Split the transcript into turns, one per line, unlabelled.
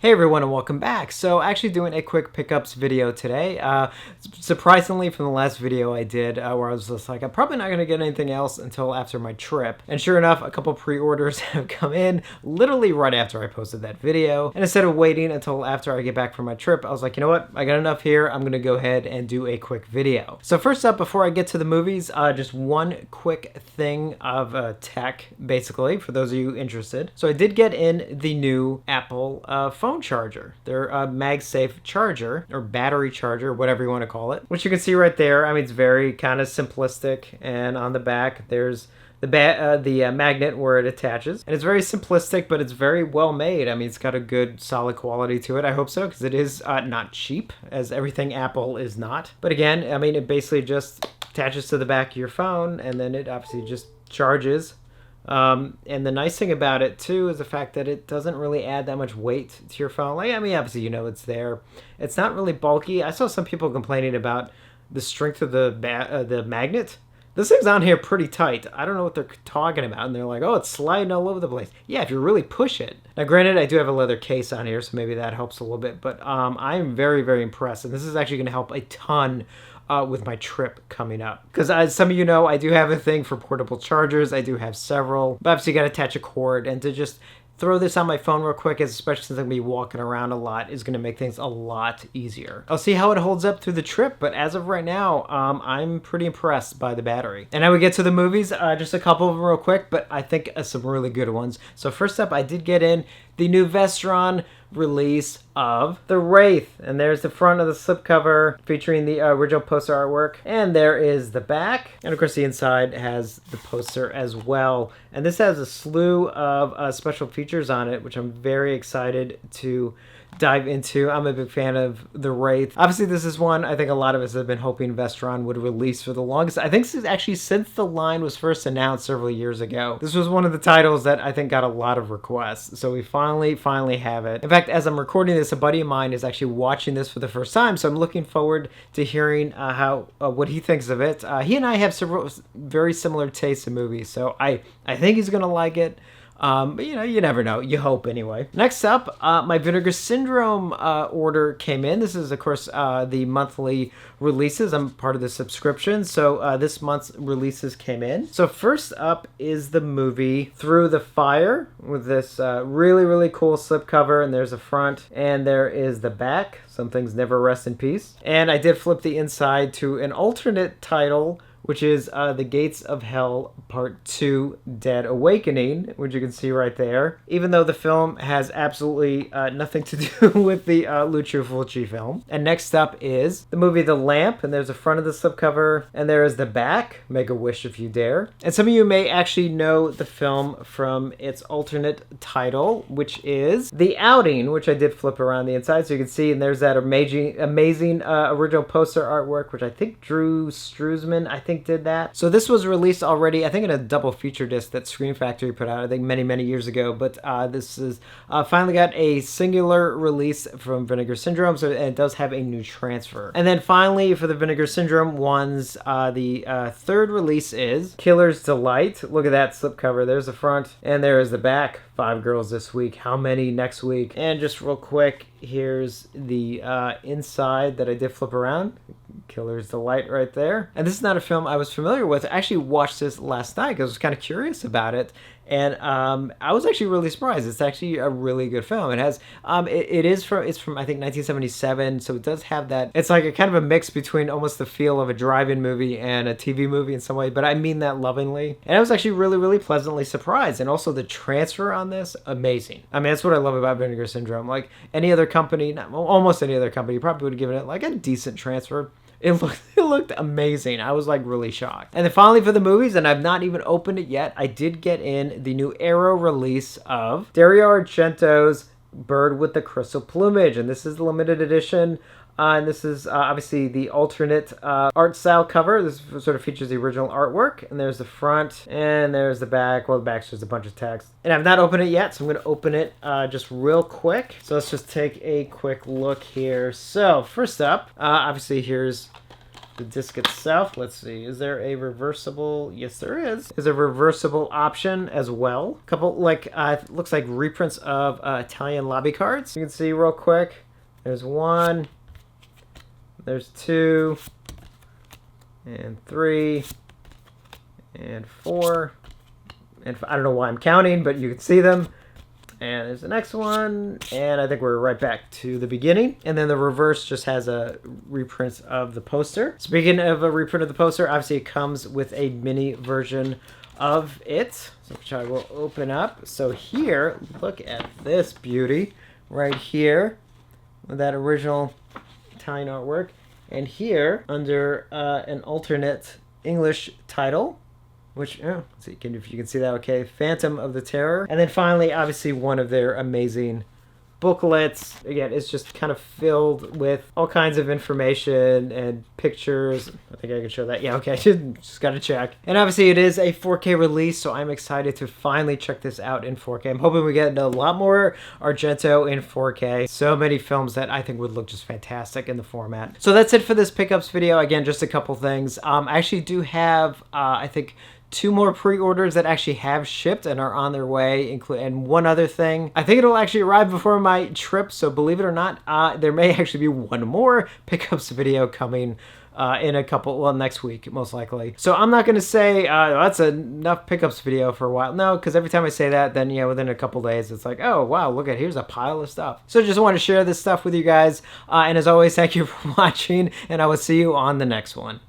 Hey everyone and welcome back. So actually doing a quick pickups video today. Surprisingly from the last video I did where I was just like, I'm probably not going to get anything else until after my trip. And sure enough, a couple pre-orders have come in literally right after I posted that video. And instead of waiting until after I get back from my trip, I was like, you know what? I got enough here. I'm going to go ahead and do a quick video. So first up, before I get to the movies, just one quick thing of tech, basically, for those of you interested. So I did get in the new Apple phone charger, their MagSafe charger or battery charger, whatever you want to call it, which you can see right there. I mean, it's very kind of simplistic, and on the back there's the magnet where it attaches, and it's very simplistic, but it's very well made. I mean, it's got a good solid quality to it. I hope so, because it is not cheap, as everything Apple is not. But again, I mean, it basically just attaches to the back of your phone, and then it obviously just charges. And the nice thing about it too is the fact that it doesn't really add that much weight to your phone. Like, I mean, obviously, you know, it's there. It's not really bulky. I saw some people complaining about the strength of the magnet. This thing's on here pretty tight. I don't know what they're talking about. And they're like, oh, it's sliding all over the place. Yeah, if you really push it. Now, granted, I do have a leather case on here, so maybe that helps a little bit. But I'm very, very impressed. And this is actually going to help a ton with my trip coming up. Because as some of you know, I do have a thing for portable chargers. I do have several. But obviously you got to attach a cord, and to just throw this on my phone real quick, especially since I'm going to be walking around a lot, is going to make things a lot easier. I'll see how it holds up through the trip, but as of right now, I'm pretty impressed by the battery. And now we get to the movies, just a couple of them real quick, but I think some really good ones. So first up, I did get in the new Vestron release of the Wraith, and there's the front of the slipcover featuring the original poster artwork, and there is the back, and of course the inside has the poster as well. And this has a slew of special features on it, which I'm very excited to dive into. I'm a big fan of the Wraith. Obviously, this is one I think a lot of us have been hoping Vestron would release for the longest. I think this is actually since the line was first announced several years ago. This was one of the titles that I think got a lot of requests. So we finally have it. In fact, as I'm recording this, a buddy of mine is actually watching this for the first time. So I'm looking forward to hearing what he thinks of it. He and I have several very similar tastes in movies. So I think he's going to like it. But you know, you never know. You hope anyway. Next up, my Vinegar Syndrome order came in. This is, of course, the monthly releases. I'm part of the subscription, so this month's releases came in. So first up is the movie Through the Fire, with this really cool slipcover, and there's a front, and there is the back. Some things never rest in peace. And I did flip the inside to an alternate title, which is The Gates of Hell Part 2 Dead Awakening, which you can see right there, even though the film has absolutely nothing to do with the Lucio Fulci film. And next up is the movie The Lamp, and there's the front of the slipcover, and there is the back, Make a Wish If You Dare. And some of you may actually know the film from its alternate title, which is The Outing, which I did flip around the inside so you can see, and there's that amazing original poster artwork, which I think Drew Struzman, I think, did that. So this was released already, I think, in a double feature disc that Screen Factory put out, I think many years ago, but this is finally got a singular release from Vinegar Syndrome, so it does have a new transfer. And then finally, for the Vinegar Syndrome ones, the third release is Killer's Delight. Look at that slipcover. There's the front, and there is the back. 5 girls this week. How many next week? And just real quick, here's the inside that I did flip around. Killer's Delight right there. And this is not a film I was familiar with. I actually watched this last night because I was kind of curious about it. And I was actually really surprised. It's actually a really good film. It has, it's from I think 1977, so it does have that. It's like a kind of a mix between almost the feel of a drive-in movie and a TV movie in some way, but I mean that lovingly. And I was actually really pleasantly surprised. And also the transfer on this, amazing. I mean, that's what I love about Vinegar Syndrome. Like any other company, almost any other company, probably would have given it like a decent transfer. It looked amazing. I was like really shocked. And then finally for the movies, and I've not even opened it yet, I did get in the new Arrow release of Dario Argento's Bird with the Crystal Plumage. And this is the limited edition. And this is obviously the alternate art style cover. This sort of features the original artwork. And there's the front and there's the back. Well, the back's just a bunch of text. And I've not opened it yet, so I'm going to open it just real quick. So let's just take a quick look here. So first up, obviously here's the disc itself. Let's see, is there a reversible? Yes, there is. There's a reversible option as well. A couple, like, looks like reprints of Italian lobby cards. You can see real quick. There's 1, there's 2, and 3, and 4, and I don't know why I'm counting, but you can see them. And there's the next one, and I think we're right back to the beginning. And then the reverse just has a reprint of the poster. Speaking of a reprint of the poster, obviously it comes with a mini version of it, so which I will open up. So here, look at this beauty right here with that original Italian artwork. And here, under an alternate English title, which, let's see if you can see that, okay, Phantom of the Terror. And then finally, obviously, one of their amazing booklets. Again, it's just kind of filled with all kinds of information and pictures. I think I can show that. Yeah, okay, just got to check. And obviously, it is a 4K release, so I'm excited to finally check this out in 4K. I'm hoping we get a lot more Argento in 4K. So many films that I think would look just fantastic in the format. So that's it for this pickups video. Again, just a couple things. I actually do have, I think, 2 more pre-orders that actually have shipped and are on their way, and one other thing. I think it'll actually arrive before my trip, so believe it or not, there may actually be one more pickups video coming in a couple, well, next week, most likely. So I'm not going to say that's enough pickups video for a while. No, because every time I say that, then, yeah, within a couple days, it's like, oh, wow, look at, here's a pile of stuff. So just want to share this stuff with you guys. And as always, thank you for watching, and I will see you on the next one.